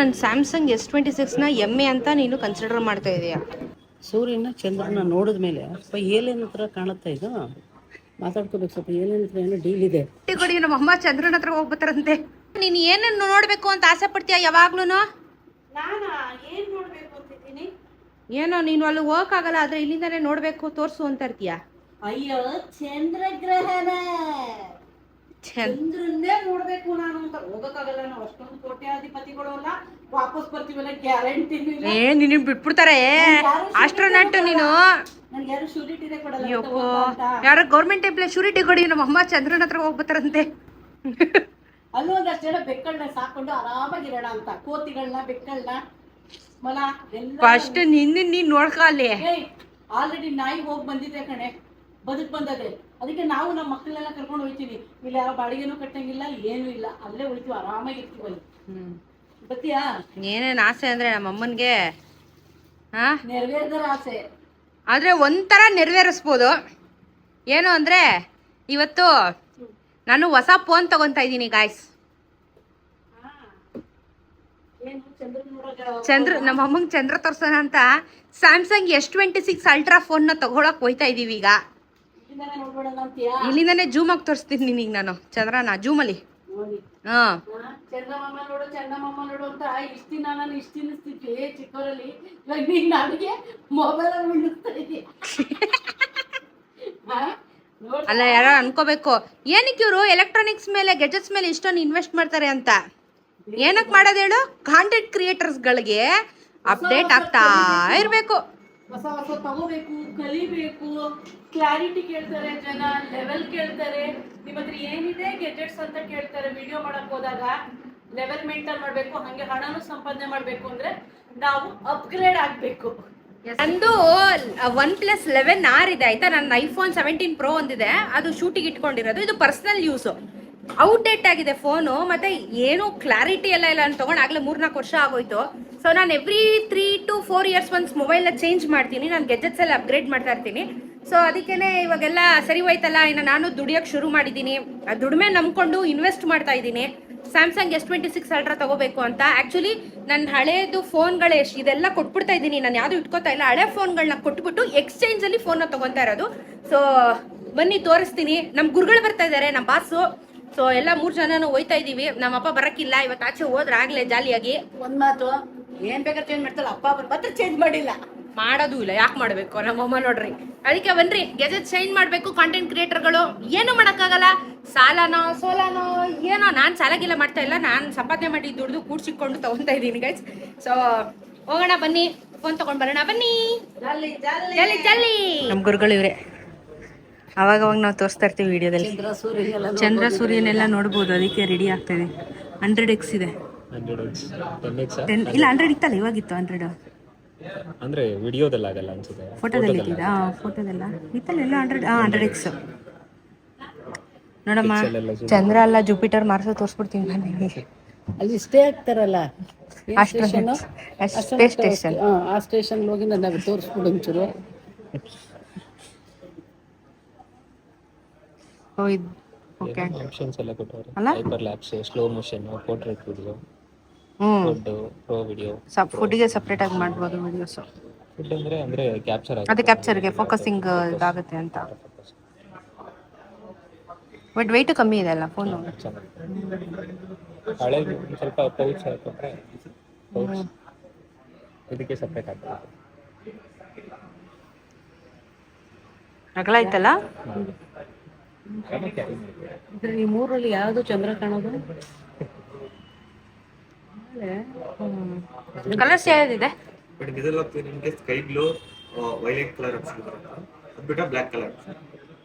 ನಾನು ಸ್ಯಾಮ್ಸಂಗ್ S26ನ ಎಮ್ಮೆ ಅಂತ ನೀನು ಕನ್ಸಿಡರ್ ಮಾಡ್ತಾ ಇದೀಯಾ? ಸೂರ್ಯನ ಚಂದ್ರನ ನೋಡಿದ ಮೇಲೆ ಸ್ವಲ್ಪ ಏಲೇನ್ ಹತ್ರ ಕಾಣುತ್ತಾ ಇದು. ಮಾತಾಡ್ಕೋಬೇಕು, ಸ್ವಲ್ಪ ಏಲೇನ್ ಹತ್ರ ಏನೋ ಡೀಲ್ ಇದೆ. ನಮ್ಮ ಅಮ್ಮ ಚಂದ್ರನ ಹತ್ರ ಹೋಗ್ಬತ್ತಾರಂತೆ. ನೀನು ಏನನ್ನು ನೋಡ್ಬೇಕು ಅಂತ ಆಸೆ ಪಡ್ತೀಯ ಯಾವಾಗ್ಲೂ? ನಾನಾ ಏನ್ ನೋಡ್ಬೇಕು ಅಂತಿದ್ದೀನಿ? ಏನೋ ನೀನು ಅಲ್ಲಿ ಹೋಗಕ್ಕಾಗಲ್ಲ, ಆದ್ರೆ ಇಲ್ಲಿಂದಾನೆ ನೋಡ್ಬೇಕು ತೋರ್ಸು ಅಂತ ಇರ್ತೀಯ. ಅಯ್ಯೋ ಚಂದ್ರಗ್ರಹಣ, ಚಂದ್ರನ್ನೇ ನೋಡ್ಬೇಕು ನಾನು ಅಂತ. ಹೋಗಕ್ಕಾಗಲ್ಲ, ನಾವು ಅಷ್ಟೊಂದು ಕೋಟ್ಯಾಧಿಪತಿಗಳು ಅಲ್ಲ, ವಾಪಸ್ ಬರ್ತೀವಲ್ಲ ಗ್ಯಾರಂಟಿ. ನೀನು ಬಿಟ್ಬಿಡ್ತಾರೆ ಆಸ್ಟ್ರೋನಾಟ್ ನೀನು. ನನ್ಗೆ ಯಾರು ಶೂರಿಟಿನೇ ಕೊಡಲ್ಲ. ಯಾರೋ ಗೌರ್ಮೆಂಟ್ ಎಂಪ್ಲಾಯ್ ಶೂರಿಟಿ ಕೊಡಿ, ನಮ್ಮ ಅಮ್ಮ ಚಂದ್ರನ ಹತ್ರ ಹೋಗ್ಬತ್ತಾರಂತೆ. ಅಲ್ಲೂ ಒಂದಷ್ಟು ಜನ ಬೆಕ್ಕಳನ್ನ ಸಾಕೊಂಡು ಆರಾಮಾಗಿರೋಣ ಅಂತ, ಕೋತಿಗಳನ್ನ ಬೆಕ್ಕಳನ್ನ ಮಲ ಎಲ್ಲ. ಫಸ್ಟ್ ನೀನ್ ನೋಡ್ಕೊ ಅಲ್ಲಿ. ಆಲ್ರೆಡಿ ನಾಯಿ ಹೋಗಿ ಬಂದಿದೆ ಕಣೆ, ಬದುಕ್ ಬಂದದೆ. ಅದಕ್ಕೆ ನಾವು ನಮ್ಮ ಮಕ್ಕಳೆಲ್ಲ ಕರ್ಕೊಂಡು ಹೋಗ್ತೀವಿ. ಇಲ್ಲಿ ಯಾವ ಬಾಡಿಗೆನೂ ಕಟ್ಟಂಗಿಲ್ಲ, ಏನೂ ಇಲ್ಲ, ಅಲ್ಲೇ ಹೋಗ್ತೀವಿ, ಆರಾಮಾಗಿರ್ತೀವಿ ಅಲ್ಲಿ. ಬತ್ತೀಯಾ? ಏನೇನ್ ಆಸೆ ಅಂದ್ರೆ ನಮ್ಮ ಅಮ್ಮನ್ಗೆ ನೆರವೇರ್ದರ ಆಸೆ, ಆದ್ರೆ ಒಂಥರ ನೆರವೇರಿಸ್ಬೋದು. ಏನು ಅಂದ್ರೆ ಇವತ್ತು ನಾನು ಹೊಸ ಫೋನ್ ತಗೊಂತಾ ಇದ್ದೀನಿ ಗಾಯ್ಸ್. ಚಂದ್ರ ನಮ್ಮ ಅಮ್ಮಂಗೆ ಚಂದ್ರ ತೋರ್ಸೋಣ ಅಂತ ಸ್ಯಾಮ್ಸಂಗ್ S26 ಅಲ್ಟ್ರಾ ಫೋನ್ನ ತಗೊಳಕ್ ಹೋಯ್ತಾ ಇದೀವಿ ಈಗ. ಇಲ್ಲಿಂದಾನೆ ಜೂಮ್ ಆಗಿ ತೋರಿಸ್ತೀನಿ ನಿನಗೆ ನಾನು ಚಂದ್ರನ ಜೂಮಲ್ಲಿ. ಚಂದಮಾಮ ನೋಡು ಚಂದಮಾಮ ನೋಡು ಅಂತ ಇಷ್ಟ ದಿನ ನಾನು ಇಷ್ಟ ತಿನ್ನಿಸ್ತಿದ್ವಿ ಚಿಕ್ಕವರಲ್ಲಿ. ಇವಾಗ ನೀನ್ ನನಗೆ ಮೊಬೈಲ್ ಉಳಿಸ್ತಾ ಇದೀಯ. ಅಲ್ಲ, ಯಾರೋ ಅನ್ಕೋಬೇಕು ಏನಕ್ಕೆ ಇವರು ಎಲೆಕ್ಟ್ರಾನಿಕ್ಸ್ ಮೇಲೆ ಗೆಜೆಟ್ಸ್ ಮೇಲೆ ಇಷ್ಟೊಂದು ಇನ್ವೆಸ್ಟ್ ಮಾಡ್ತಾರೆ ಅಂತ. ಏನಕ್ಕೆ ಮಾಡೋದು ಹೇಳು? ಕಾಂಟೆಂಟ್ ಕ್ರಿಯೇಟರ್ಸ್ಗಳಿಗೆ ಅಪ್ಡೇಟ್ ಆಗ್ತಾ ಇರಬೇಕು, ಹೊಸ ಹೊಸ ತಗೋಬೇಕು, ಕಲಿಬೇಕು, ಕ್ಲಾರಿಟಿ ಕೇಳ್ತಾರೆ ಜನ, ಲೆವೆಲ್ ಕೇಳ್ತಾರೆ. ನಿಮ್ಮ ಹತ್ರ ಏನಿದೆ ಗೆಜೆಟ್ಸ್ ಅಂತ ಕೇಳ್ತಾರೆ. ವಿಡಿಯೋ ಮಾಡಕ್ ಹೋದಾಗ ಲೆವೆಲ್ ಮೇಂಟೈನ್ ಮಾಡಬೇಕು, ಹಂಗೆ ಹಣನೂ ಸಂಪಾದನೆ ಮಾಡಬೇಕು ಅಂದ್ರೆ ನಾವು ಅಪ್ಗ್ರೇಡ್ ಆಗಬೇಕು. ನಂದು OnePlus 11R ಇದೆ ಆಯ್ತಾ. ನನ್ನ iPhone 17 Pro ಒಂದಿದೆ, ಅದು ಶೂಟಿಗೆ ಇಟ್ಕೊಂಡಿರೋದು. ಇದು ಪರ್ಸನಲ್ ಯೂಸು. ಔಟ್ಡೇಟ್ ಆಗಿದೆ ಫೋನು, ಮತ್ತೆ ಏನು ಕ್ಲಾರಿಟಿ ಎಲ್ಲ ಇಲ್ಲ ಅಂತ ತಗೊಂಡು ಆಗಲೇ 3-4 ವರ್ಷ ಆಗೋಯ್ತು. ಸೊ ನಾನು ಎವ್ರಿ 3 to 4 years ಒನ್ಸ್ ಮೊಬೈಲ್ನ ಚೇಂಜ್ ಮಾಡ್ತೀನಿ. ನಾನು ಗೆಜೆಟ್ಸ್ ಎಲ್ಲ ಅಪ್ಗ್ರೇಡ್ ಮಾಡ್ತಾ ಇರ್ತೀನಿ. ಸೊ ಅದಕ್ಕೇನೆ ಇವಾಗೆಲ್ಲ ಸರಿ ಹೋಯ್ತಲ್ಲ, ಇನ್ನು ನಾನು ದುಡಿಯೋಕ್ಕೆ ಶುರು ಮಾಡಿದ್ದೀನಿ. ಆ ದುಡಿಮೆ ನಂಬ್ಕೊಂಡು ಇನ್ವೆಸ್ಟ್ ಮಾಡ್ತಾ ಇದ್ದೀನಿ ಸ್ಯಾಮ್ಸಂಗ್ S26 ಅಲ್ಟ್ರಾ ತಗೋಬೇಕು ಅಂತ. ಆ್ಯಕ್ಚುಲಿ ನನ್ನ ಹಳೇದು ಫೋನ್ಗಳು ಇದೆಲ್ಲ ಕೊಟ್ಬಿಡ್ತಾ ಇದ್ದೀನಿ, ನಾನು ಯಾವುದು ಇಟ್ಕೋತಾ ಇಲ್ಲ. ಹಳೆ ಫೋನ್ಗಳನ್ನ ಕೊಟ್ಬಿಟ್ಟು ಎಕ್ಸ್ಚೇಂಜಲ್ಲಿ ಫೋನ್ನ ತೊಗೊತಾ ಇರೋದು. ಸೊ ಬನ್ನಿ ತೋರಿಸ್ತೀನಿ. ನಮ್ಮ ಗುರುಗಳು ಬರ್ತಾ ಇದ್ದಾರೆ, ನಮ್ಮ ಬಾಸು. ಸೊ ಎಲ್ಲ 3 ಜನನು ಹೋಯ್ತಾ ಇದ್ದೀವಿ. ನಮ್ಮಪ್ಪ ಬರೋಕ್ಕಿಲ್ಲ ಇವತ್ತು, ಆಚೆ ಹೋದ್ರೆ ಆಗಲೇ ಜಾಲಿಯಾಗಿ. ಒಂದು ಮಾತು, ಏನು ಬೇಕಾದ್ರೆ ಚೇಂಜ್ ಮಾಡ್ತಲ್ಲ, ಅಪ್ಪ ಮಾತ್ರ ಚೇಂಜ್ ಮಾಡಿಲ್ಲ, ಮಾಡೋದು ಇಲ್ಲ. ಯಾಕೆ ಮಾಡಬೇಕು? ನಮ್ಮಮ್ಮ ನೋಡ್ರಿ. ಅದಕ್ಕೆ ಬನ್ರಿ ಗೆಜೆಟ್ ಚೇಂಜ್ ಮಾಡಬೇಕು. ಕಾಂಟೆಂಟ್ ಕ್ರಿಯೇಟರ್ಗಳು ಏನು ಮಾಡೋಕ್ಕಾಗಲ್ಲ. ಸಾಲನೋ ಸೋಲಾನೋ ಏನೋ, ನಾನು ಸಾಲಾಗಿಲ್ಲ ಮಾಡ್ತಾ ಇಲ್ಲ, ನಾನು ಸಂಪಾದನೆ ಮಾಡಿ ದುಡ್ದು ಕೂಡ್ಸಿಕೊಂಡು ತೊಗೊತಾ ಇದ್ದೀನಿ ಗೈಸ್. ಸೊ ಹೋಗೋಣ ಬನ್ನಿ, ಫೋನ್ ತೊಗೊಂಡು ಬರೋಣ ಬನ್ನಿ. ಜಲ್ಲಿ ಜಲ್ಲಿ. ನಮ್ಮ ಗುರುಗಳು ಇವರೇ. ಅವಾಗ ನಾವು ತೋರಿಸ್ತಾ ಇರ್ತೀವಿ ವಿಡಿಯೋದಲ್ಲಿ. ಚಂದ್ರ ಸೂರ್ಯನೆಲ್ಲ ನೋಡ್ಬೋದು, ಅದಕ್ಕೆ ರೆಡಿ ಆಗ್ತಾಯಿದೆ. 100x ಇದೆ. 10 ಇಲ್ಲ 100 ಇತ್ತಲ್ಲ, ಇವಾಗಿತ್ತು 100. ಅಂದ್ರೆ ವಿಡಿಯೋದಲ್ಲಿ ಆಗಲ್ಲ ಅನ್ಸುತ್ತೆ, ಫೋಟೋದಲ್ಲಿ ಇದ್ದಿದ್ದ. ಫೋಟೋದಲ್ಲ ಇತ್ತಲ್ಲ ಎಲ್ಲ 100x ನೋಡಮ್ಮ. ಚಂದ್ರ ಅಲ್ಲ ಜುಪಿಟರ್ ಮಾರ್ಸ ತೋರಿಸ್ಬಿಡ್ತೀನಿ ಬನ್ನಿ. ಅಲ್ಲಿ ಸ್ಟೇ ಆಗ್ತಾರಲ್ಲ ಸ್ಪೇಸ್ ಸ್ಟೇಷನ್, ಆ ಸ್ಟೇಷನ್ ಹೋಗಿ ನಾನು ತೋರಿಸ್ಬಿಡು ಒಂಚೂರು. ಓಕೆ, ಆಪ್ಷನ್ಸ್ ಎಲ್ಲ ಕೊಟ್ಟವ್ರೆ. ಅಲ್ಲ hyperlapse, slow motion, portrait video, food, pro video. ಫುಡ್ಗೆ ಸಪ್ರೇಟ್ ಆಗಿ ಮಾಡ್ಬೋದು ವಿಡಿಯೋಸ್. ಫುಡ್ ಅಂದ್ರೆ ಕ್ಯಾಪ್ಚರ್ ಆಗುತ್ತೆ, ಅದೇ ಕ್ಯಾಪ್ಚರ್ಗೆ ಫೋಕಸಿಂಗ್ ಇದಾಗುತ್ತೆ ಅಂತ. ಬಟ್ ವೆಯ್ಟ್ ಕಮ್ಮಿ ಇದೆ ಅಲ್ಲ ಫೋನು. ಹಳೆ ಸ್ವಲ್ಪ ಪೌಚ್ ಹಾಕಿದ್ರೆ ಇದಕ್ಕೆ ಸಪ್ರೇಟ್ ಆಗ್ತದೆ. ಅಗಲ ಐತಲ್ಲ. ಈ ಮೂರಲ್ಲಿ ಯಾವುದು ಚಂದ್ರ ಕಾಣೋದು? ಕಲರ್ಸ್ ಯಾವ್ದಿದೆ? ಬಟ್ ಇದೆಲ್ಲ ನಿಮಗೆ sky blue, violet colour option ಬರುತ್ತೆ. ಅದು ಬಿಟ್ಟು black colour option.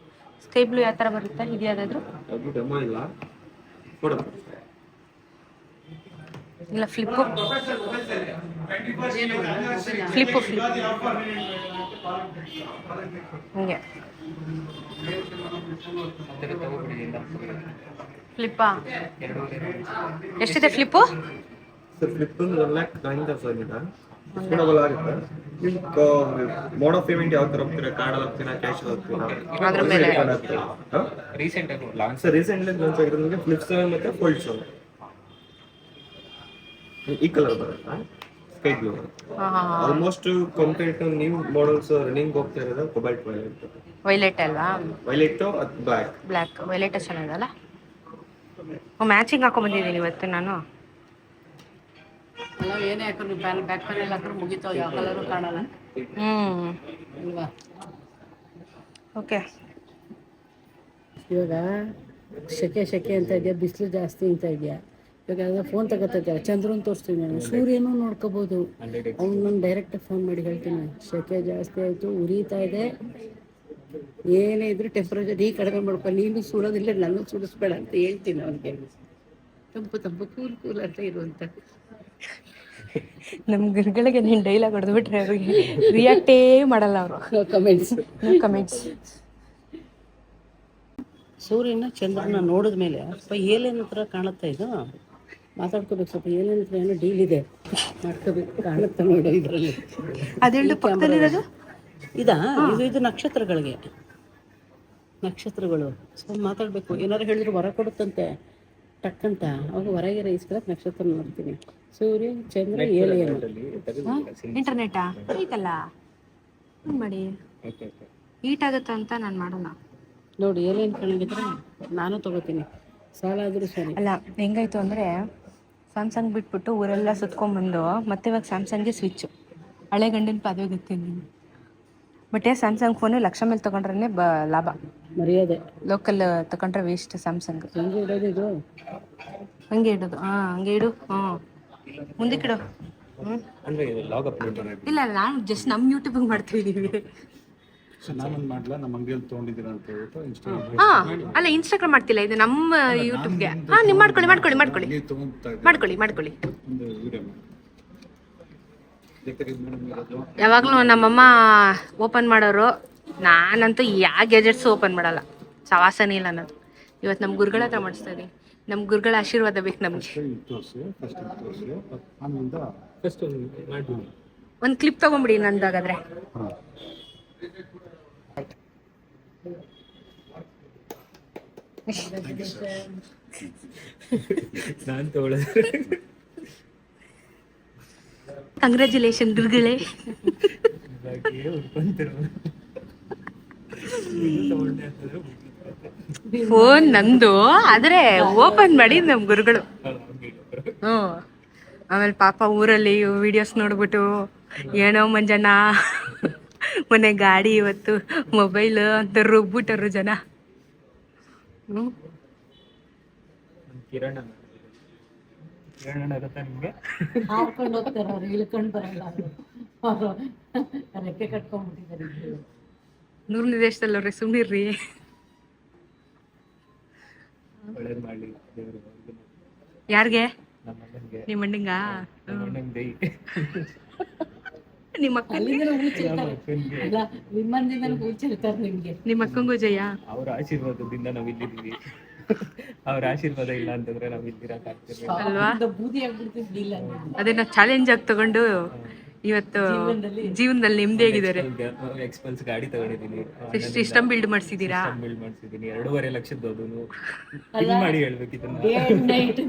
Sky blue ಯಾವ ಥರ ಬರುತ್ತೆ? ಇದು ಯಾವುದಾದ್ರು ಅದು ಡೆಮೋ ಇಲ್ಲ, ಫೋಟೋ ಇಲ್ಲ. ಫ್ಲಿಪ್ಪು ಫ್ಲಿಪ್ಪು ಹಂಗೆ ಫ್ಲಿಪ್ಪಾ? ಎಷ್ಟಿದೆ ಫ್ಲಿಪ್ಪು? ಸರ್ ಫ್ಲಿಪ್ 1,09,000 ಇದೆ. ಎಫೋರ್ಡಬಲ್ ಆಗುತ್ತೆ. ಮೋಡ್ ಆಫ್ ಪೇಮೆಂಟ್ ಯಾವ ಥರ ಹೋಗ್ತೀರಾ? ಕಾರ್ಡ್ ಹೋಗ್ತೀರಾ, ಕ್ಯಾಶ್ ಹೋಗ್ತೀರಾ? ಅದ್ರ ಮೇಲೆ ರೀಸೆಂಟ್ ಆಗಿ ಲಾಂಚ್ ಸರ್ ರೀಸೆಂಟ್ಲಿ ಲಾಂಚ್ ಆಗಿರೋದು ನಿಮಗೆ ಫ್ಲಿಪ್ 7 ಮತ್ತು ಫೋಲ್ಡ್ 7. ಈ ಕಲರ್ ಬರುತ್ತಾ sky blue almost compare to new models running ಹೋಗ್ತಾ ಇರೋದು ಕೊಬಾಲ್ಟ್ ವೈಲೆಟ್ ಅಲ್ವಾ? ವೈಲೆಟ್ ಅದು ಬ್ಲ್ಯಾಕ್. ಬ್ಲ್ಯಾಕ್ ವೈಲೆಟ್ ಚೆನ್ನಾಗಿದಲ್ಲ. ಮ್ಯಾಚಿಂಗ್ ಹಾಕೊಂಡ್ಬಂದಿದ್ದೀನಿ ಇವತ್ತು ನಾನು. ಅಲ್ಲ ಏನೇ ಹಾಕೊಂಡು ಬ್ಯಾಕ್ ಪ್ಯಾನೆಲ್ ಹಾಕಿದ್ರೆ ಮುಗಿತಾವ, ಯಾವ ಕಲರು ಕಾಣಲ್ಲ ಅಲ್ವಾ? ಓಕೆ. ಇವಾಗ ಶೆಕೆ ಅಂತ ಇದೆಯಾ, ಬಿಸಿಲು ಜಾಸ್ತಿ ಅಂತ ಇದೆಯಾ, ಇವಾಗ ಫೋನ್ ತಗೋತೈತೆ, ಚಂದ್ರನ್ ತೋರಿಸ್ತೀನಿ ನಾನು, ಸೂರ್ಯನೂ ನೋಡ್ಕೋಬೋದು. ಅವ್ನು ನಾನು ಡೈರೆಕ್ಟಾಗಿ ಫೋನ್ ಮಾಡಿ ಹೇಳ್ತೀನಿ, ಶೆಕೆ ಜಾಸ್ತಿ ಆಯಿತು, ಉರಿತಾ ಇದೆ, ಏನೇ ಇದ್ರೂ ಟೆಂಪ್ರೇಚರ್ ಈ ಕಡಿಮೆ ಮಾಡ್ಕೊ, ನೀನು ಸುಡೋದಿಲ್ಲ ನಾನು ಸುಡಿಸ್ಬೇಡ ಅಂತ ಹೇಳ್ತೀನಿ ಅವ್ನಿಗೆ. ತಂಪು ಕೂಲ್ ಅಂತ ಇರುವಂತ. ನಮ್ಮ ಗುರುಗಳಿಗೆ ನೀನು ಡೈಲಾಗ್ ಹೊಡೆದ್ಬಿಟ್ರೆ ಅವ್ರಿಗೆ ರಿಯಾಕ್ಟೇ ಮಾಡಲ್ಲ ಅವರು. ಕಮೆಂಟ್ಸ್. ಸೂರ್ಯನ ಚಂದ್ರನ ನೋಡಿದ ಮೇಲೆ ಸ್ವಲ್ಪ ಏಲೇನ್ ಹತ್ರ ಕಾಣುತ್ತಾ ಇದು, ಮಾತಾಡ್ಕೋಬೇಕು, ಸ್ವಲ್ಪ ಏಲೇನ್ ಹತ್ರ ಏನೋ ಡೀಲ್ ಇದೆ, ಮಾಡ್ಕೋಬೇಕು, ಕಾಣುತ್ತಾ ನೋಡೋ ಇದರಲ್ಲಿ. ಅದೆರಡು ಪಕ್ಕದಲ್ಲಿರೋದು ಇದು ನಕ್ಷತ್ರಗಳು ಸ್ವಲ್ಪ ಮಾತಾಡಬೇಕು. ಏನಾರು ಹೇಳಿದ್ರು ಹೊರ ಕೊಡುತ್ತಂತೆ ಟಕ್ಕಂತ, ಅವಾಗ ಹೊರಗೆ ಇಸ್ಕೊಳಕ್ಕೆ ನಕ್ಷತ್ರ ನೋಡ್ತೀನಿ. ಸೂರ್ಯ ಚಂದ್ರ ಏಲೇನು ಇಂಟರ್ನೆಟಾ ಐತಲ್ಲ ಮಾಡಿ ಹೀಟ್ ಆಗುತ್ತೆ ಅಂತ ನಾನು ಮಾಡಲ್ಲ ನೋಡಿ. ಏಲೇನು ಕಾಣಿದ್ರೆ ನಾನು ತಗೋತೀನಿ, ಸಾಲ ಆದರೂ ಸರಿ. ಅಲ್ಲ ಹೆಂಗಾಯ್ತು ಅಂದರೆ ಸ್ಯಾಮ್ಸಂಗ್ ಬಿಟ್ಬಿಟ್ಟು ಊರೆಲ್ಲ ಸುತ್ಕೊಂಡ್ಬಂದು ಮತ್ತೆ ಇವಾಗ ಸ್ಯಾಮ್ಸಂಗ್ಗೆ ಸ್ವಿಚ್ಚು. ಹಳೆ ಗಂಡಿನ ಪದವಿ ಗೊತ್ತೀನಿ. ಬಟ್ ಸ್ಯಾಮ್ಸಂಗ್ ಫೋನು ಲಕ್ಷ ಮೇಲೆ ತೊಗೊಂಡ್ರೆ ಲಾಭ, ಮರ್ಯಾದೆ. ಲೋಕಲ್ ತಗೊಂಡ್ರೆ ವೇಸ್ಟ್ ಸ್ಯಾಮ್ಸಂಗ್. ಹಂಗೆ ಇಡೋದು ಇದು, ಹಂಗೆ ಇಡೋದು. ಹಂಗೆ ಇಡು. ಮುಂದಕ್ಕೆ ಇಡು. ಅಂದ್ರೆ ಲಾಗ್ ಅಪ್ಲೋಡ್ ಇಲ್ಲ ನಾನು ಜಸ್ಟ್ ನಮ್ಮ ಯೂಟ್ಯೂಬಿಗೆ ಮಾಡ್ತಿದ್ದೀವಿ. ನಾನೊಂದು ಮಾಡ್ಲಾ, ನಮ್ಮ ಅಂಗಡಿಯಲ್ಲಿ ತೊಗೊಂಡಿದ್ದೀರಾ ಅಂತ ಹೇಳ್ಬಿಟ್ಟು ಇನ್ಸ್ಟಾಗ್ರಾಮ್. ಅಲ್ಲ ಇನ್ಸ್ಟಾಗ್ರಾಮ್ ಮಾಡ್ತಿಲ್ಲ, ಇದು ನಮ್ಮ ಯೂಟ್ಯೂಬ್ಗೆ. ನೀವು ಮಾಡ್ಕೊಳ್ಳಿ ಒಂದು ವಿಡಿಯೋ ಯಾವಾಗಲೂ ನಮ್ಮಮ್ಮ ಓಪನ್ ಮಾಡೋರು, ನಾನಂತೂ ಯಾವ ಗ್ಯಾಜೆಟ್ಸು ಓಪನ್ ಮಾಡಲ್ಲ, ಸವಾಸನೇ ಇಲ್ಲ ಅನ್ನೋದು. ಇವತ್ತು ನಮ್ಮ ಗುರುಗಳ ಹತ್ರ ಮಾಡಿಸ್ತಾ ಇದ್ದೀನಿ, ನಮ್ಮ ಗುರುಗಳ ಆಶೀರ್ವಾದ ಬೇಕು ನಮಗೆ. ತೋರಿಸಿ ಆಮೇಲಿಂದ ಫಸ್ಟ್ ಮಾಡಿ ಒಂದು ಕ್ಲಿಪ್ ತೊಗೊಂಬಿಡಿ ನಂದಾಗಾದ್ರೆ. ಹಾಂ ನಾನು ತಗೊಳ್ಳೋದು. ಕಂಗ್ರ್ಯಾಚುಲೇಷನ್ ಗುರುಗಳೇ. ಫೋನ್ ನಂದು ಆದರೆ ಓಪನ್ ಮಾಡಿ ನಮ್ಮ ಗುರುಗಳು. ಆಮೇಲೆ ಪಾಪ ಊರಲ್ಲಿ ವಿಡಿಯೋಸ್ ನೋಡ್ಬಿಟ್ಟು ಏನೋ ಮಂಜಣ್ಣ ಮೊನ್ನೆ ಗಾಡಿ ಇವತ್ತು ಮೊಬೈಲ್ ಅಂತ ರುಬ್ಬಿಟ್ಟರು ಜನ. ಕಿರಣ ಇರುತ್ತಾ ನಿಮಗೆ? ಹಾರ್ಕೊಂಡು ಹೋಗ್ತಾರೆ ಅವ್ರು, ಇಳ್ಕೊಂಡು ಬರಲ್ಲ ಅವರು, ರೆಕ್ಕೆ ಕಟ್ಕೊಂಡ್ಬಿಟ್ಟಿದ್ದಾರೆ. ನೂರನೇ ದೇಶದಲ್ಲವ್ರೆ, ಸುಮ್ಮನಿರ್ರಿ. ಒಳ್ಳೇದು ಮಾಡಲಿ ದೇವರು. ಯಾರಿಗೆ? ನಮ್ಮ ಅಣ್ಣನಿಗೆ. ನಿಮ್ಮ ಅಣ್ಣಂಗ? ನಮ್ಮ ಅಣ್ಣಂಗೆ ನಿಮ್ಮ ನಿಮ್ಮ ಅಕ್ಕಂಗೂ ಜಯ. ಅವ್ರ ಆಶೀರ್ವಾದದಿಂದ ನಾವ್ ಇಲ್ಲಿದ್ದೀವಿ. ಅವ್ರ ಆಶೀರ್ವಾದ ಇಲ್ಲ ಅಂತಂದ್ರೆ ನಾವ್ ಇಲ್ಲಿರಕ್ಕಾಗ್ತಿರ್ಲಿಲ್ಲ ಅಲ್ವಾ? ಅದನ್ನ ಚಾಲೆಂಜ್ ಆಗಿ ತಗೊಂಡು ಇವತ್ತು ಜೀವನದಲ್ಲಿ ನೆಮ್ಮದಿಯಾಗಿದ್ದಾರೆ. ಎಕ್ಸ್ಪಲ್ಸ್ ಗಾಡಿ ತಗೊಂಡಿದ್ದೀನಿ, ಸಿಸ್ಟಮ್ ಬಿಲ್ಡ್ ಮಾಡಿಸಿದೀರಾ? ಬಿಲ್ಡ್ ಮಾಡಿಸಿದ್ದೀನಿ. 2.5 ಲಕ್ಷದ ಅದನ್ನು ಮಾಡಿ ಹೇಳ್ಬೇಕು. ಇದನ್ನ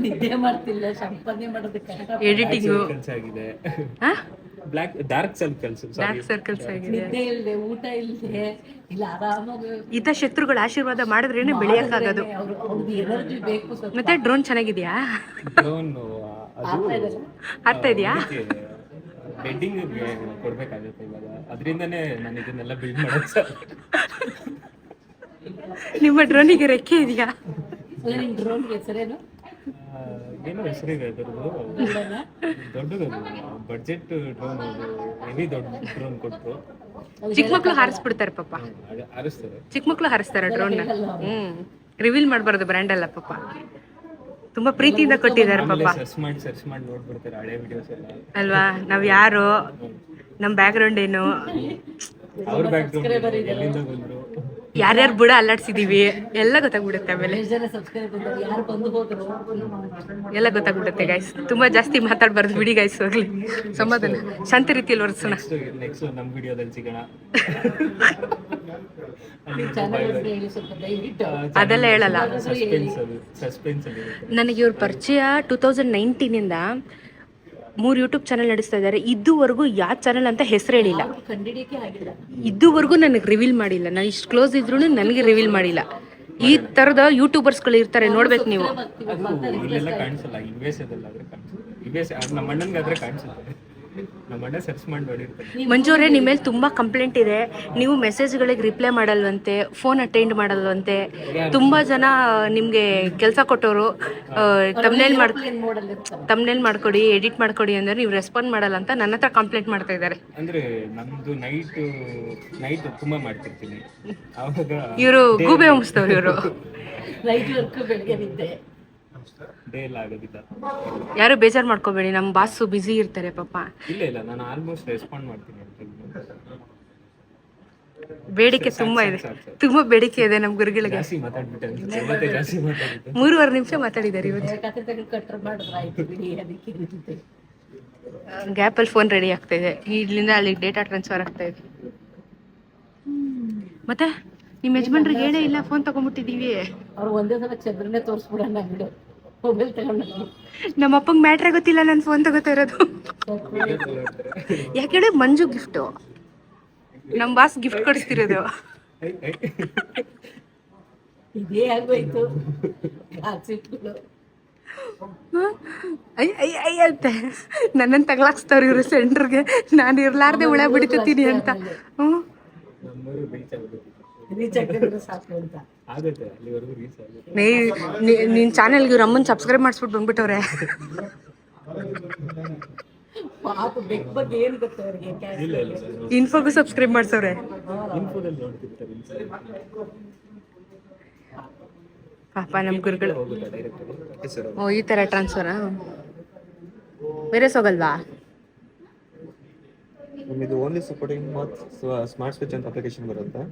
ನಿದ್ದೆ ಮಾಡ್ತಿಲ್ಲ, ಸಂಪಾದನೆ ಮಾಡೋದಕ್ಕೆ ಎಡಿಟಿಂಗು ಕೆಲಸ ಆಗಿದೆ. ಬ್ಲಾಕ್ ಡಾರ್ಕ್ ಸರ್ಕಲ್ಸ್ ಆಗಿದೆ. ನಿದ್ದೆ ಇಲ್ಲದೆ, ಊಟ ಇಲ್ಲದೆ, ಇಲ್ಲ ಆರಾಮಾಗಿ ಇತ ಶತ್ರುಗಳ ಆಶೀರ್ವಾದ ಮಾಡಿದ್ರೇನೆ ಬೆಳೆಯಕ್ಕಾಗೋದು. ಎನರ್ಜಿ ಬೇಕು ಸ್ವಲ್ಪ. ಮತ್ತೆ ಡ್ರೋನ್ ಚೆನ್ನಾಗಿದ್ಯಾ? ಡ್ರೋನ್ ಅದು ಅರ್ಥ ಇದೆಯಾ? ಬೆಡ್ಡಿಂಗ್ ಕೊಡ್ಬೇಕಾಗುತ್ತೆ ಇವಾಗ, ಅದರಿಂದನೇ ನಾನು ಇದನ್ನೆಲ್ಲ ಬಿಲ್ಡ್ ಮಾಡೋದು ಸರ್. ನಿಮ್ಮ ಡ್ರೋನಿಗೆ ರೆಕ್ಕೆ ಇದೆಯಾ? ನಿಮ್ ಡ್ರೋನ್ಗೆ ಹೆಸರೇನು? ಏನೋ ಹೆಸರಿದೆ ಅದರದ್ದು, ದೊಡ್ಡದು ಬಡ್ಜೆಟ್ ಡ್ರೋನ್, ಹೆವಿ ದೊಡ್ಡ ಡ್ರೋನ್ ಕೊಟ್ಟು ಚಿಕ್ಕ ಮಕ್ಳು ಹಾರಿಸ್ಬಿಡ್ತಾರೆ ಪಾಪ, ಹಾರಿಸ್ತಾರೆ. ಚಿಕ್ಕ ಮಕ್ಳು ಹಾರಿಸ್ತಾರೆ ಡ್ರೋನ್. ರಿವೀಲ್ ಮಾಡಬಾರ್ದು ಬ್ರ್ಯಾಂಡ್ ಅಲ್ಲ ಪಾಪ, ತುಂಬಾ ಪ್ರೀತಿಯಿಂದ ಕೊಟ್ಟಿದ್ದಾರೆ ಪಾಪ. ಸರ್ಚ್ ಮಾಡಿ ನೋಡ್ಬಿಡ್ತಾರೆ ಹಳೆ ವಿಡಿಯೋಸ್ ಎಲ್ಲ ಅಲ್ವಾ? ನಾವ್ ಯಾರು, ನಮ್ ಬ್ಯಾಕ್ ಗ್ರೌಂಡ್ ಏನು, ಅವ್ರ ಬ್ಯಾಕ್ ಗ್ರೌಂಡ್ ಎಲ್ಲಿಂದ ಬಂದ್ರು, ಯಾರ್ಯಾರು ಬುಡ ಅಲ್ಲಾಡ್ಸಿದೀವಿ ಎಲ್ಲ ಗೊತ್ತಾಗ್ಬಿಡುತ್ತೆ. ಆಮೇಲೆ ಯಾರು ಬಂದು ಹೋದ್ರು ಎಲ್ಲ ಗೊತ್ತಾಗ್ಬಿಡುತ್ತೆ ಗೈಸ್. ತುಂಬಾ ಜಾಸ್ತಿ ಮಾತಾಡ್ಬಾರ್ದು ಬಿಡಿ ಗೈಸ್, ಹೋಗ್ಲಿ ಸಮಾಧಾನ ಶಾಂತಿ ರೀತಿಯಲ್ಲಿ ವರ್ಸೋಣ. ನೆಕ್ಸ್ಟ್ ನಮ್ ವಿಡಿಯೋದಲ್ಲಿ ಸಿಗೋಣ. ಅದೆಲ್ಲ ಹೇಳಲ್ಲ. ಸಸ್ಪೆನ್ಸ್ ಅಲ್ಲಿ ಇರುತ್ತೆ. ನನಗೆ ಇವ್ರ ಪರಿಚಯ 2019 ಇಂದ 3 ಯೂಟ್ಯೂಬ್ ಚಾನಲ್ ನಡೆಸ್ತಾ ಇದ್ದಾರೆ. ಇದುವರೆಗೂ ಯಾವ ಚಾನಲ್ ಅಂತ ಹೆಸರು ಹೇಳಿಲ್ಲ. ಅವ್ರು ಕಂಡಿಡಿಯಕ್ಕೆ ಆಗಿಲ್ಲ. ಇದುವರೆಗೂ ನನಗೆ ರಿವೀಲ್ ಮಾಡಿಲ್ಲ. ನಾನು ಇಷ್ಟು ಕ್ಲೋಸ್ ಇದ್ರೂ ನನಗೆ ರಿವೀಲ್ ಮಾಡಿಲ್ಲ. ಈ ಥರದ ಯೂಟ್ಯೂಬರ್ಸ್ಗಳು ಇರ್ತಾರೆ, ನೋಡ್ಬೇಕು ನೀವು. ಅದು ಇಲ್ಲೆಲ್ಲ ಕಾಣಿಸಲ್ಲ, ಯು ಎಸ್ ಆದ್ರೆ ಕಾಣಿಸುತ್ತೆ. ಯು ಎಸ್ ನಮ್ಮ ಅಣ್ಣನ್ಗಾದ್ರೆ ಕಾಣಿಸುತ್ತೆ. ನಮ್ಮ ಅಣ್ಣ ಸರ್ಚ್ ಮಾಡಿ ನೋಡಿರ್ತಾರೆ. ಮಂಜು ಅವರೇ, ನಿಮ್ಮ ಮೇಲೆ ತುಂಬ ಕಂಪ್ಲೇಂಟ್ ಇದೆ. ನೀವು ಮೆಸೇಜ್ಗಳಿಗೆ ರಿಪ್ಲೈ ಮಾಡಲ್ವಂತೆ, ಫೋನ್ ಅಟೆಂಡ್ ಮಾಡಲ್ವಂತೆ. ತುಂಬ ಜನ ನಿಮಗೆ ಕೆಲಸ ಕೊಟ್ಟವರು ತಮ್ನೇಲ್ ಮಾಡ್ಕೊಡಿ, ಎಡಿಟ್ ಮಾಡ್ಕೊಡಿ ಅಂದರೆ ನೀವು ರೆಸ್ಪಾಂಡ್ ಮಾಡಲ್ಲ ಅಂತ ನನ್ನ ಹತ್ರ ಕಂಪ್ಲೇಂಟ್ ಮಾಡ್ತಾ ಇದ್ದಾರೆ. ಅಂದ್ರೆ ನಮ್ದು ನೈಟ್ ತುಂಬಾ ಮಾಡ್ತಿರ್ತೀನಿ. ಅವಾಗ ಇವರು ಗೂಬೆ ಹೊಮ್ಸ್ತವ್ರು ಇವರು. ನೈಟ್ ವರ್ಕ್ ಬೆಳಗ್ಗೆ ನಿದ್ದೆ. ಡೇ ಎಲ್ಲ ಆಗೋದಿಲ್ಲ. ಯಾರು ಬೇಜಾರು ಮಾಡ್ಕೋಬೇಡಿ, ನಮ್ಮ ಬಾಸು ಬ್ಯುಸಿ ಇರ್ತಾರೆ ಪಾಪ. ಇಲ್ಲ ನಾನು ಆಲ್ಮೋಸ್ಟ್ ರೆಸ್ಪಾಂಡ್ ಮಾಡ್ತೀನಿ. ಬೇಡಿಕೆ ತುಂಬಾ ಇದೆ, ತುಂಬಾ ಬೇಡಿಕೆ ಇದೆ ನಮ್ಮ ಗುರುಗಳಿಗೆ. ಜಾಸ್ತಿ ಮಾತಾಡ್ಬಿಟ್ಟೆ ಮತ್ತೆ ಜಾಸ್ತಿ ಮಾತಾಡ್ಬಿಟ್ಟೆ. 3.5 ನಿಮಿಷ ಮಾತಾಡಿದ್ದಾರೆ ಇವತ್ತು. ಕತೆ ತೆಗೆದು ಕಟ್ರ್ ಮಾಡಿದ್ರೆ ಆಯ್ತು ಬಿಡಿ, ಅದಕ್ಕೆ ಇರುತ್ತೆ. ಗ್ಯಾಪಲ್ಲಿ ಫೋನ್ ರೆಡಿ ಆಗ್ತಾ ಇದೆ, ಇಲ್ಲಿಂದ ಅಲ್ಲಿಗೆ ಡೇಟಾ ಟ್ರಾನ್ಸ್ಫರ್ ಆಗ್ತಾ ಇದೆ. ಮತ್ತೆ ನಿಮ್ಮ ಯಜಮಾನ್ರಿಗೆ ಹೇಳೇ ಇಲ್ಲ, ಫೋನ್ ತಗೊಂಡ್ಬಿಟ್ಟಿದೀವಿ. ಅವ್ರು ಒಂದೇ ಸಲ ಚಂದ್ರನೇ ತೋರಿಸ್ಬಿಡೋಣ ಬಿಡು, ಮೊಬೈಲ್ ತಗೊಂಡು. ನಮ್ಮ ಅಪ್ಪಂಗೆ ಮ್ಯಾಟ್ರೇ ಗೊತ್ತಿಲ್ಲ ನಾನು ಫೋನ್ ತಗೋತಾ ಇರೋದು. ಯಾಕೆ ಹೇಳಿ, ಮಂಜು ಗಿಫ್ಟು, ನಮ್ಮ ಬಾಸ್ ಗಿಫ್ಟ್ ಕೊಡಿಸ್ತಿರೋದು. ಇದೇ ಆಗೋಯ್ತು ಕಾನ್ಸೆಪ್ಟ್ಗಳು. ಅಯ್ಯ ಅಂತೆ ನನ್ನನ್ನು ತಗ್ಲಾಕ್ಸ್ತವ್ರು ಇವರು ಸೆಂಟ್ರಿಗೆ. ನಾನು ಇರ್ಲಾರ್ದೆ ಹುಳ ಬಿಡ್ತೀನಿ ಅಂತ. ನಮ್ಮೂರು ರೀಚ್ ಆಗುತ್ತೆ. ರೀಚ್ ಆಗಿದ್ರೆ ಸಾಕು ಅಂತ ಆಗುತ್ತೆ, ಅಲ್ಲಿವರೆಗೂ ರೀಚ್ ಆಗುತ್ತೆ. ನಿನ್ನ ಚಾನೆಲ್ಗೆ ಇವ್ರ ಅಮ್ಮನ ಸಬ್ಸ್ಕ್ರೈಬ್ ಮಾಡಿಸ್ಬಿಟ್ಟು ಬಂದ್ಬಿಟ್ಟವ್ರೆ. ಪಾಪ ಬೆಕ್ ಬಗ್ಗೆ ಏನು ಗೊತ್ತ ಅವ್ರಿಗೆ? ಇಲ್ಲ ಇನ್ಫೋಗೂ ಸಬ್ಸ್ಕ್ರೈಬ್ ಮಾಡ್ಸವ್ರೆ. ಇನ್ಫೋದಲ್ಲಿ ನೋಡ್ತಿರ್ತಾರೆ. ಪಾಪ ನಮ್ಮ ಗುರುಗಳು. ಹೋಗುತ್ತೆ ಡೈರೆಕ್ಟ್. ಓ, ಈ ಥರ ಟ್ರಾನ್ಸ್ಫರಾ? ಬೇರೆ ಹೋಗಲ್ವಾ? ಇದು ಓನ್ಲಿ ಸಪೋರ್ಟಿಂಗ್ ಸ್ಮಾರ್ಟ್ ಸ್ವಿಚ್ ಅಂತ ಅಪ್ಲಿಕೇಶನ್ ಬರುತ್ತೆ.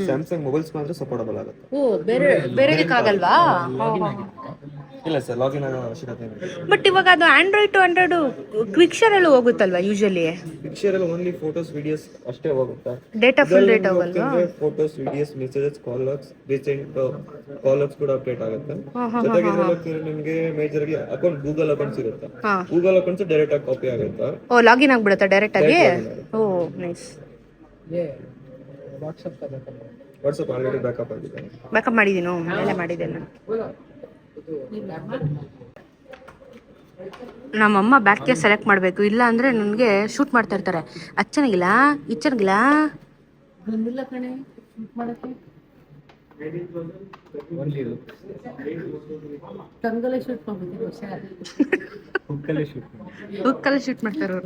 ಸ್ಯಾಮ್ಸಂಗ್ ಮೊಬೈಲ್ಸ್ ಮಾತ್ರ ಸಪೋರ್ಟಬಲ್ ಆಗುತ್ತೆ. ಓ, ಬೇರೆದಕ್ಕಾಗಲ್ವಾ? ಇಲ್ಲ ಸರ್, ಲಾಗಿನ್ ಆಗೋ ಅವಶ್ಯಕತೆ ಇಲ್ಲ. ಬಟ್ ಇವಾಗ ಅದು Android to Android quick share ಅಲ್ಲಿ ಹೋಗುತ್ತಲ್ವಾ ಯೂಶಲಿ? ಪಿಕ್ಚರ್ ಅಲ್ಲಿ ಓನ್ಲಿ ಫೋಟೋಸ್ ವಿಡಿಯೋಸ್ ಅಷ್ಟೇ ಹೋಗುತ್ತೆ. ಡೇಟಾ ಫುಲ್ ಡೇಟಾ ಹೋಗಲ್ವಾ? Photos videos messages call logs recent call logs ಕೂಡ ಅಪ್ಡೇಟ್ ಆಗುತ್ತೆ. ಜೊತೆಗೆ ಇದ್ರಲ್ಲಿ ನಿಮಗೆ ಮೇಜರ್ ಆಗಿ ಅಕೌಂಟ್ ಗೂಗಲ್ ಅಕೌಂಟ್ಸ್ ಇರುತ್ತೆ. ಗೂಗಲ್ ಅಕೌಂಟ್ಸ್ ಡೈರೆಕ್ಟ್ ಆಗಿ ಕಾಪಿ ಆಗುತ್ತೆ. ಓ, ಲಾಗಿನ್ ಆಗ್ಬಿಡುತ್ತಾ ಡೈರೆಕ್ಟ್ ಆಗಿ? Oh, nice. WhatsApp already backup ಆಗಿದೆ. ಬ್ಯಾಕಪ್ ಮಾಡಿದ್ದೀನೋ, ಎಲ್ಲ ಮಾಡಿದ್ದೆ ನಾನು. ನಮ್ಮಮ್ಮ ಬ್ಯಾಕ್ಗೆ ಸೆಲೆಕ್ಟ್ ಮಾಡಬೇಕು, ಇಲ್ಲ ಅಂದರೆ ನನಗೆ ಶೂಟ್ ಮಾಡ್ತಾ ಇರ್ತಾರೆ. ಅದು ಚೆನ್ನಾಗಿಲ್ಲ, ಇದು ಚೆನ್ನಾಗಿಲ್ಲ. ಬಂದಿಲ್ಲ ಕಣೆ ಶೂಟ್ ಮಾಡಕ್ಕೆ. ತಂಗಲೇ ಶೂಟ್ ಮಾಡ್ಬಿಟ್ಟಿದ್ರು ಹುಷಾರ್. ಹುಕ್ಕಲ್ಲೇ ಶೂಟ್ ಮಾಡ್ತಾರೆ ಅವರು.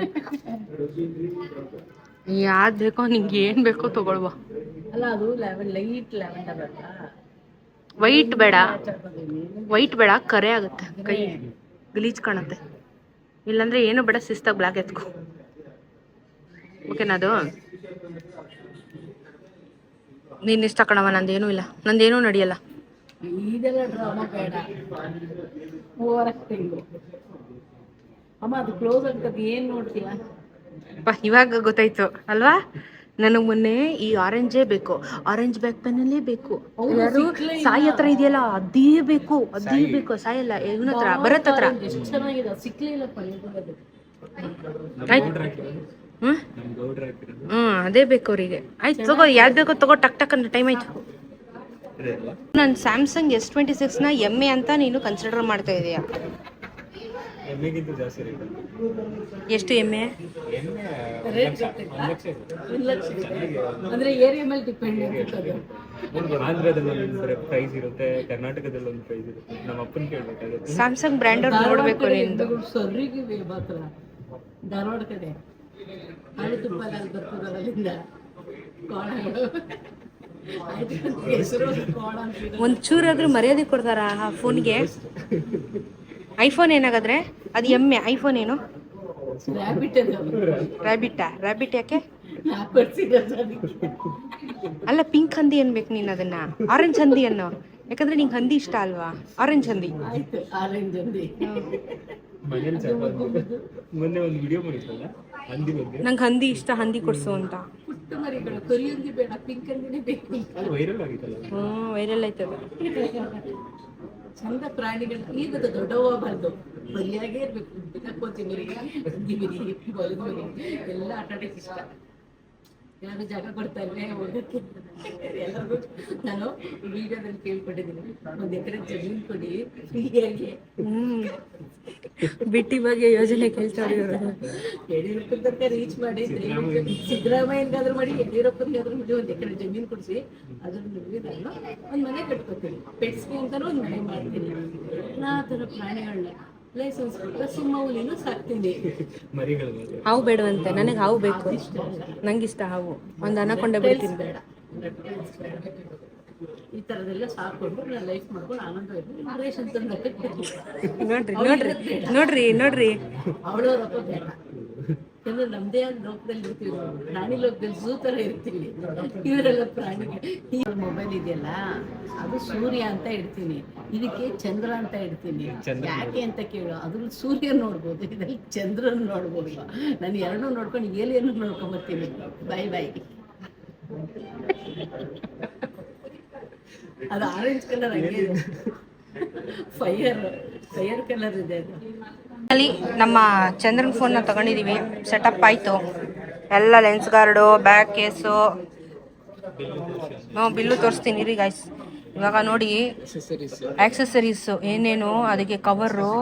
ಯಾವ್ದು ಬೇಕೋ ನಿಂಗೆ ಏನು ಬೇಕೋ ತಗೊಳ್ವಾ. ಅಲ್ಲ, ಅದು ಲೈಟ್ ಲ್ಯಾವೆಂಡರ್ ಅಲ್ಲ. ವೈಟ್ ಬೇಡ, ಕರೆ ಆಗುತ್ತೆ, ಕೈ ಗಲೀಜ್ ಕಾಣುತ್ತೆ. ಇಲ್ಲಾಂದ್ರೆ ಏನು ಬೇಡ, ಶಿಸ್ತಾಗಿ ಬ್ಲಾಕ್ ಎತ್ಕೊ. ಓಕೆನಾ? ಅದು ನೀನು ಇಷ್ಟ ಕಣವ, ನಂದೇನೂ ಇಲ್ಲ, ನಂದೇನೂ ನಡೆಯಲ್ಲ. ಇದೆಲ್ಲ ಡ್ರಾಮಾ ಬೇಡ, ಓವರ್ ಆಕ್ಟಿಂಗ್. ಅಮ್ಮ ಅದು ಕ್ಲೋಸ್ ಆಗ್ತದೆ, ಏನು ನೋಡ್ತೀಯ? ಇವಾಗ ಗೊತ್ತಾಯ್ತು ಅಲ್ವಾ? ನನಗೆ ಮೊನ್ನೆ ಈ ಆರೆಂಜೇ ಬೇಕು, ಆರೆಂಜ್ ಬ್ಯಾಕ್ ಪೆನ್ನಲ್ಲೇ ಬೇಕು. ಯಾರು ಸಾಯಿ ಹತ್ರ ಇದೆಯಲ್ಲ, ಅದೇ ಬೇಕು. ಸಾಯಲ್ಲ, ಇವನ ಹತ್ರ, ಭರತ್ ಹತ್ರ. ಎಷ್ಟು ಚೆನ್ನಾಗಿದೆ, ಸಿಕ್ಲಿಲ್ಲಪ್ಪ. ಅದೇ ಬೇಕು ಅವರಿಗೆ. ಆಯ್ತು ತಗೋ, ಯಾವ್ದು ಬೇಕೋ ತಗೋ, ಟಕ್ ಟಕ್ ಅಂತ ಟೈಮ್ ಆಯ್ತು. ನಾನು ಸ್ಯಾಮ್ಸಂಗ್ S26 ನ ಎಮ್ಮೆ ಅಂತ ನೀನು ಕನ್ಸಿಡರ್ ಮಾಡ್ತಾ ಇದೀಯಾ? ಎಮ್ಮೆಗಿಂತ ಜಾಸ್ತಿ ರೇಟ್. ಎಷ್ಟು ಎಮ್ಮೆ? ಅಂದ್ರೆ ಏರಿಯಾ ಮೇಲೆ ಡಿಪೆಂಡ್ ಇರುತ್ತೆ. ಆಂಧ್ರದಲ್ಲಿ ಒಂದು ಪ್ರೈಸ್ ಇರುತ್ತೆ, ಕರ್ನಾಟಕದಲ್ಲಿ ಒಂದು ಪ್ರೈಸ್ ಇರುತ್ತೆ. ನಮ್ಮ ಅಪ್ಪನ ಕೇಳ್ಬೇಕಾಗುತ್ತೆ. ಸ್ಯಾಮ್ಸಂಗ್ ಬ್ರ್ಯಾಂಡ್ ಅವ್ರು ನೋಡ್ಬೇಕು ನಿಂದು. ಸೊರ್ರಿಗೆ ಮಾತ್ರ ಧಾರವಾಡ ಕಡೆ ಹಾಲು ತುಪ್ಪ ಅಲ್ಲಿ ಬರ್ತದಲ್ಲ, ಅಲ್ಲಿಂದ ಒಂದು ಚೂರಾದ್ರೂ ಮರ್ಯಾದೆ ಕೊಡ್ತಾರ ಆ ಫೋನ್ಗೆ? ಐಫೋನ್ ಏನಾಗಾದ್ರೆ ಅದು ಎಮ್ಮೆ, ಐಫೋನ್ ಏನು ರ್ಯಾಬಿಟ್ ಯಾಕೆ? ಅಲ್ಲ, ಪಿಂಕ್ ಹಂದಿ ಅನ್ಬೇಕು ನೀನು, ಅದನ್ನ ಆರೆಂಜ್ ಹಂದಿ ಅನ್ನೋ. ಯಾಕಂದ್ರೆ ನಿಂಗೆ ಹಂದಿ ಇಷ್ಟ ಅಲ್ವಾ? ಆರೆಂಜ್ ಹಂದಿ. ಮೊನ್ನೆ ಒಂದು ವಿಡಿಯೋ ಮಾಡಿದ್ರಲ್ಲ ಹಂದಿ ಬಗ್ಗೆ. ನಂಗೆ ಹಂದಿ ಇಷ್ಟ, ಹಂದಿ ಕೊಡ್ಸು ಅಂತ. ವೈರಲ್ ಆಗಿತ್ತಲ್ಲ. ವೈರಲ್ ಆಯ್ತದ. ಚಂದ ಪ್ರಾಣಿಗಳು ಈಗ ದೊಡ್ಡವಾಗಬಾರ್ದು. ಬರಿಯಾಗೇ ಇರ್ಬೇಕು, ಕೊತ್ತಿಮೀರಿ ಗಿಮಿರಿ ಬಲಗುರಿ ಎಲ್ಲ ಆಟ ಆಡಕ್ಕೆ ಇಷ್ಟ. ಯಾರು ಜಾಗ ಕೊಡ್ತಾ ಇಲ್ವೇ ಹೋಗಕ್ಕೆ ಎಲ್ಲರಿಗೂ ನಾನು ವಿಡಿಯೋದಲ್ಲಿ ಕೇಳ್ಕೊಂಡಿದ್ದೀನಿ, 1 ಎಕರೆ ಜಮೀನು ಕೊಡಿ ಫ್ರೀಯಾಗಿ. ಬಿಟ್ಟಿ ಬಗ್ಗೆ ಯೋಜನೆ ಕೇಳ್ತಾರೆ ಇವರು. ಯಡಿಯೂರಪ್ಪನ ತನಕ ರೀಚ್ ಮಾಡಿ, ಸಿದ್ದರಾಮಯ್ಯನಿಗಾದ್ರೂ ಮಾಡಿ, ಯಡಿಯೂರಪ್ಪನಿಗಾದ್ರೂ ಮಾಡಿ 1 ಎಕರೆ ಜಮೀನು ಕೊಡಿಸಿ, ಅದ್ರ ನಡುವೆ ನಾನು ಒಂದು ಮನೆ ಕಟ್ಕೊತೀನಿ. ಪೆಟ್ಸ್ಗೆ ಅಂತಾನು ಒಂದು ಮನೆ ಮಾಡ್ತೀನಿ. ನಾ ಥರ ಪ್ರಾಣಿಗಳನ್ನ ಲೈಸೆನ್ಸ್ ಕೊಟ್ಟರೆ ಸಿಂಹ ಹುಲಿನೂ ಸಾಕ್ತೀನಿ. ಮರಿಗಳು ಹಾವು ಬೇಡವಂತೆ, ನನಗೆ ಹಾವು ಬೇಕು, ನಂಗಿಷ್ಟ ಹಾವು. ಒಂದು ಅನಕೊಂಡೆ ಬಿಡ್ತೀನಿ. ಬೇಡ, ಈ ಥರದೆಲ್ಲ ಸಾಕೊಂಡು ನಾನು ಲೈಫ್ ಮಾಡ್ಕೊಂಡು ಆನಂದವಾಗಿ ರೇಷನ್ ತಂದು ನೋಡ್ರಿ ಅವಳವರಪ್ಪ ಬೇಡ. ಯಾಕಂದ್ರೆ ನಮ್ದೇ ಆದ ಲೋಕದಲ್ಲಿ ಇರ್ತೀವಿ ನಾವು, ಪ್ರಾಣಿ ಲೋಕದಲ್ಲಿ ಝೂ ಥರ ಇರ್ತೀವಿ. ಇವರೆಲ್ಲ ಪ್ರಾಣಿಗೆ. ಈ ಮೊಬೈಲ್ ಇದೆಯಲ್ಲ ಅದು ಸೂರ್ಯ ಅಂತ ಇಡ್ತೀನಿ, ಇದಕ್ಕೆ ಚಂದ್ರ ಅಂತ ಇಡ್ತೀನಿ. ಯಾಕೆ ಅಂತ ಕೇಳು, ಅದ್ರಲ್ಲಿ ಸೂರ್ಯ ನೋಡ್ಬೋದು, ಇದರಲ್ಲಿ ಚಂದ್ರನ ನೋಡ್ಬೋದು. ನಾನು ಎರಡೂ ನೋಡ್ಕೊಂಡು ಏಲಿಯನ್ನು ನೋಡ್ಕೊಂಬರ್ತೀನಿ. ಬಾಯ್ ಬಾಯ್. ಅದು ಆರೆಂಜ್ ಕಲರ್ ಹಂಗೆ ಇದೆ, ಫೈರ್ ಕಲರ್ ಇದೆ ಅದು. ಅಲ್ಲಿ ನಮ್ಮ ಚಂದ್ರನ್ ಫೋನ್ನ ತಗೊಂಡಿದ್ದೀವಿ, ಸೆಟಪ್ ಆಯಿತು. ಎಲ್ಲ lens guard, back case, bill ತೋರಿಸ್ತೀನಿ ರೀ ಗೈಸ್. ಇವಾಗ ನೋಡಿ ಆಕ್ಸೆಸರೀಸು ಏನೇನು, ಅದಕ್ಕೆ ಕವರು.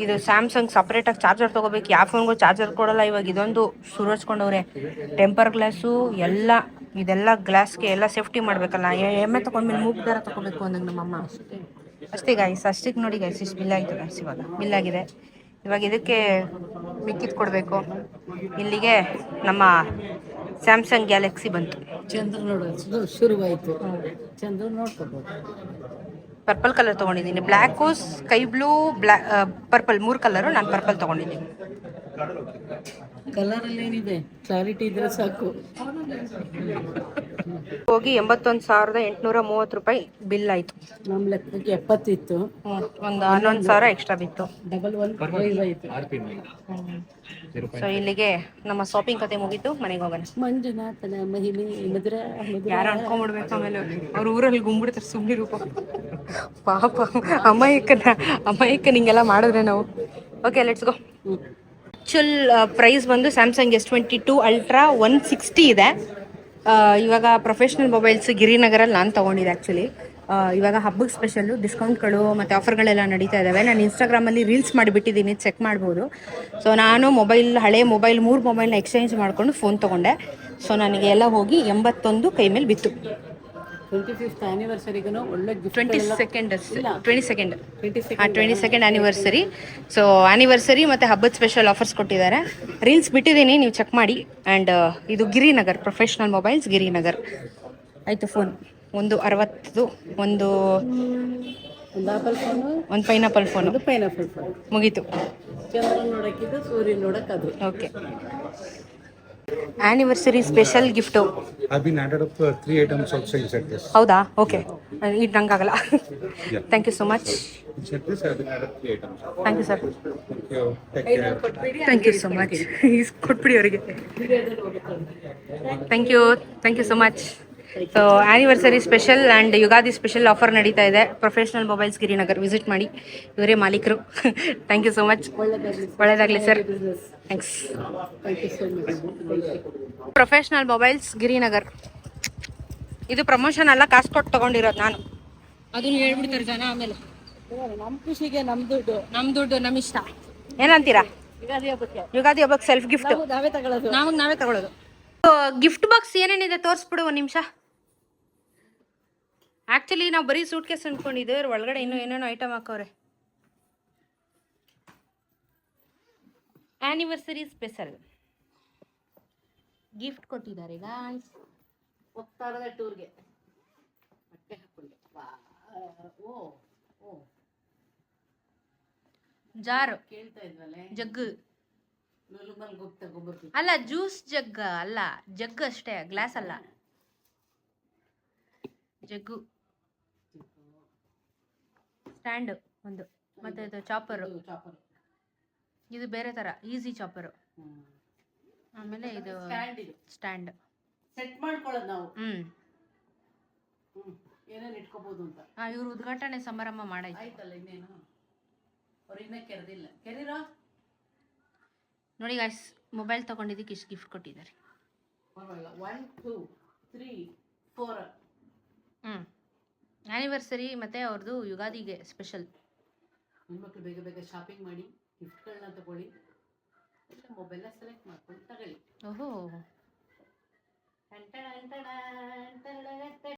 ಇದು ಸ್ಯಾಮ್ಸಂಗ್ ಸಪ್ರೇಟಾಗಿ ಚಾರ್ಜರ್ ತೊಗೋಬೇಕು, ಯಾವ ಫೋನ್ಗೂ ಚಾರ್ಜರ್ ಕೊಡೋಲ್ಲ ಇವಾಗ. ಇದೊಂದು ಸುರಚ್ಕೊಂಡವ್ರೆ. ಟೆಂಪರ್ ಗ್ಲಾಸು ಎಲ್ಲ, ಇದೆಲ್ಲ ಗ್ಲಾಸ್ಗೆ ಎಲ್ಲ ಸೇಫ್ಟಿ ಮಾಡಬೇಕಲ್ಲ. ಎಮ್ಮೆ ತೊಗೊಂಡ್ಮೇಲೆ ಮೂಗು ದಾರ ತೊಗೋಬೇಕು ಅಂದಂಗೆ ನಮ್ಮಮ್ಮ. ಅಷ್ಟೇ ಗೈಸ್, ಅಷ್ಟಕ್ಕೆ ನೋಡಿ ಗೈಸ್ ಇಷ್ಟು ಬಿಲ್ ಆಯಿತು ಗೈಸ್. ಇವಾಗ ಬಿಲ್ ಆಗಿದೆ. ಇವಾಗ ಇದಕ್ಕೆ ಮಿಕ್ಕಿದ್ದು ಕೊಡಬೇಕು. ಇಲ್ಲಿಗೆ ನಮ್ಮ ಸ್ಯಾಮ್ಸಂಗ್ ಗ್ಯಾಲಕ್ಸಿ ಬಂತು. ಚಂದ್ರ ನೋಡೋದು ಶುರುವಾಯಿತು. ಚಂದ್ರ ನೋಡ್ಕೋಬೋದು. ಪರ್ಪಲ್ ಕಲರ್ ತೊಗೊಂಡಿದ್ದೀನಿ, black, sky blue, purple, 3 colour. ನಾನು ಪರ್ಪಲ್ ತೊಗೊಂಡಿದ್ದೀನಿ. ಕಲರಲ್ಲಿ ಏನಿದೆ, ಕ್ಲಾರಿಟಿ ಇದ್ರೆ ಸಾಕು. ಹೋಗಿ 81,830 ರೂಪಾಯಿ ಬಿಲ್ ಆಯಿತು. ನಮ್ಮ ಲೆಕ್ಕಕ್ಕೆ 70 ಇತ್ತು, ಒಂದು 11,000 ಎಕ್ಸ್ಟ್ರಾ ಬಿತ್ತು. ಡಬಲ್ 1 ಪ್ರೈಸ್ ಆಯಿತು. ಸೊ ಇಲ್ಲಿಗೆ ನಮ್ಮ ಶಾಪಿಂಗ್ ಕತೆ ಮುಗೀತು. ಮನೆಗೆ ಹೋಗೋಣ. ಮಂಜುನಾಥನ ಮಹಿಮೆ ಮಧುರ ಯಾರು ಅನ್ಕೊಂಡ್ಬಿಡ್ಬೇಕು ಆಮೇಲೆ ಅವ್ರ ಊರಲ್ಲಿ ಗುಂಬಿಡ್ತಾರೆ. ಸುಮ್ಮನೆ ರೂಪ ಪಾಪ, ಅಮಾಯಕ ನಿಂಗೆಲ್ಲ ಮಾಡಿದ್ರೆ ನಾವು. Okay, let's go. Actual price ಬಂದು ಸ್ಯಾಮ್ಸಂಗ್ S22 ಅಲ್ಟ್ರಾ 160 ಇದೆ. ಇವಾಗ ಪ್ರೊಫೆಷ್ನಲ್ ಮೊಬೈಲ್ಸ್ ಗಿರಿನಗರಲ್ಲಿ ನಾನು ತೊಗೊಂಡಿದ್ದೆ. ಆ್ಯಕ್ಚುಲಿ ಇವಾಗ ಹಬ್ಬಕ್ಕೆ ಸ್ಪೆಷಲ್ಲು ಡಿಸ್ಕೌಂಟ್ಗಳು ಮತ್ತು ಆಫರ್ಗಳೆಲ್ಲ ನಡೀತಾ ಇದ್ದಾವೆ. ನಾನು ಇನ್ಸ್ಟಾಗ್ರಾಮಲ್ಲಿ ರೀಲ್ಸ್ ಮಾಡಿಬಿಟ್ಟಿದ್ದೀನಿ, ಚೆಕ್ ಮಾಡ್ಬೋದು. ಸೊ ನಾನು ಹಳೆ ಮೊಬೈಲ್ 3 ಮೊಬೈಲ್ನ ಎಕ್ಸ್ಚೇಂಜ್ ಮಾಡಿಕೊಂಡು ಫೋನ್ ತೊಗೊಂಡೆ. ಸೊ ನನಗೆ ಎಲ್ಲ ಹೋಗಿ 81 ಕೈ ಮೇಲೆ ಬಿತ್ತು. 25th ಆ್ಯನಿವರ್ಸರಿಗೂ ಒಳ್ಳೆ gift. 22nd anniversary. So anniversary ಮತ್ತು ಹಬ್ಬದ ಸ್ಪೆಷಲ್ ಆಫರ್ಸ್ ಕೊಟ್ಟಿದ್ದಾರೆ. ರೀಲ್ಸ್ ಬಿಟ್ಟಿದ್ದೀನಿ, ನೀವು ಚೆಕ್ ಮಾಡಿ. ಆ್ಯಂಡ್ ಇದು ಗಿರಿನಗರ್ ಪ್ರೊಫೆಷ್ನಲ್ ಮೊಬೈಲ್ಸ್, ಗಿರಿನಗರ್. ಆಯಿತು. ಫೋನ್ ಒಂದು 60, ಒಂದು ಆಪಲ್ ಫೋನು, ಒಂದು ಪೈನಾಪಲ್ ಫೋನು, ಪೈನಾಪಲ್ ಫೋನ್ ಮುಗೀತು. ಚಂದ್ರ ನೋಡೋಕ್ಕಿದ್ದು, ಸೂರ್ಯ ನೋಡೋಕ್ಕದು. Okay, anniversary special gift. I've been added up 3 items also inside this. ಹೌದಾ? ಓಕೆ, ಇದು ನಂಗಾಗಲ್ಲ. Thank you so much. Inside this I've been added 3 items. Thank you sir. Thank you. Take care. Thank you so much. ಕೊಟ್ಬಿಡಿ ಅವರಿಗೆ. Thank you so much. So anniversary special and Ugadi special offer ನಡೀತಾ ಇದೆ. Professional mobiles Girinagar visit ಮಾಡಿ, ಇವರೇ ಮಾಲೀಕರು. Thank you so much. ಒಳ್ಳೆಯದಾಗಲಿ sir. Thanks. Professional mobiles Girinagar. ಇದು promotion ಅಲ್ಲ, ಕಾಸು ಕೊಟ್ಟು ತೊಗೊಂಡಿರೋದು ನಾನು. ಅದನ್ನು ಹೇಳ್ಬಿಡ್ತಾರೆ ಜನ ಆಮೇಲೆ. ನಮ್ಮ ಖುಷಿಗೆ ನಮ್ಮ ದುಡ್ಡು ನಮ್ಮ ಇಷ್ಟ. ಏನಂತೀರಾ? ಯುಗಾದಿ ಹಬ್ಬಕ್ಕೆ ಸೆಲ್ಫ್ ಗಿಫ್ಟ್ ನಾವೇ ತಗೊಳ್ಳೋದು. ನಾವೇ ತಗೊಳ್ಳೋದು. ಗಿಫ್ಟ್ ಬಾಕ್ಸ್ ಏನೇನಿದೆ ತೋರಿಸ್ಬಿಡು ಒಂದು ನಿಮಿಷ. ಆ್ಯಕ್ಚುಲಿ ನಾವು ಬರೀ ಸೂಟ್ ಕೇಸ್ ಅಂದ್ಕೊಂಡಿದ್ದೆ, ಒಳಗಡೆ ಇನ್ನೂ ಏನೇನೋ ಐಟಮ್ ಹಾಕವ್ರೆ. ಆ್ಯನಿವರ್ಸರಿ ಸ್ಪೆಷಲ್ ಗಿಫ್ಟ್ ಕೊಟ್ಟಿದ್ದಾರೆ ಗಾಯ್ಸ್. ಹೋಗ್ತಾರದ ಟೂರ್ಗೆ ಬಟ್ಟೆ ಹಾಕೊಂಡು. ಜಾರು, ಕೇಳ್ತಾ ಇದ್ವಲ್ಲ, ಜಗ್ಗು ಲುಲುಮಲ್ಗೆ ಹೋಗಿ ತಗೊಂಡ್ಬರ್ತೀವಿ. ಅಲ್ಲ, ಜ್ಯೂಸ್ ಜಗ್ ಅಲ್ಲ, ಜಗ್ ಅಷ್ಟೇ, ಗ್ಲಾಸ್ ಅಲ್ಲ, ಜಗ್ಗು. ಸ್ಟ್ಯಾಂಡ್ ಒಂದು, ಮತ್ತೆ ಇದು ಚಾಪರು. ಇದು ಬೇರೆ ಥರ ಈಸಿ ಚಾಪರು. ಆಮೇಲೆ ಇದು ಸ್ಟ್ಯಾಂಡ್ ಸೆಟ್ ಮಾಡ್ಕೊಳ್ಳೋದು ನಾವು. ಹ್ಞೂ, ಏನೇನು ಇಟ್ಕೋಬಹುದು ಅಂತ. ಇವ್ರು ಉದ್ಘಾಟನೆ ಸಮಾರಂಭ ಮಾಡಾಯ್ತು. ಆಯ್ತಲ್ಲ ಇನ್ನೇನು. ಅವ್ರು ಇನ್ನೂ ಕೆರೆದಿಲ್ಲ. ಕೆರೀರೋ ನೋಡಿ ಗಾಯ್ಸ್, ಮೊಬೈಲ್ ತೊಗೊಂಡಿದ್ದಕ್ಕೆ ಇಷ್ಟು ಗಿಫ್ಟ್ ಕೊಟ್ಟಿದ್ದಾರೆ. ಪರವಾಗಿಲ್ಲ. 1 2 3 4. ಆ್ಯನಿವರ್ಸರಿ ಮತ್ತು ಅವ್ರದ್ದು ಯುಗಾದಿಗೆ ಸ್ಪೆಷಲ್. ಹೆಣ್ಮಕ್ಳು ಬೇಗ ಬೇಗ ಶಾಪಿಂಗ್ ಮಾಡಿ ಗಿಫ್ಟ್ಗಳನ್ನ ತಗೊಳ್ಳಿ, ಇಲ್ಲ ಮೊಬೈಲ್ನ ಸೆಲೆಕ್ಟ್ ಮಾಡ್ಕೊಂಡು ತಗೊಳ್ಳಿ. ಓಹೋ.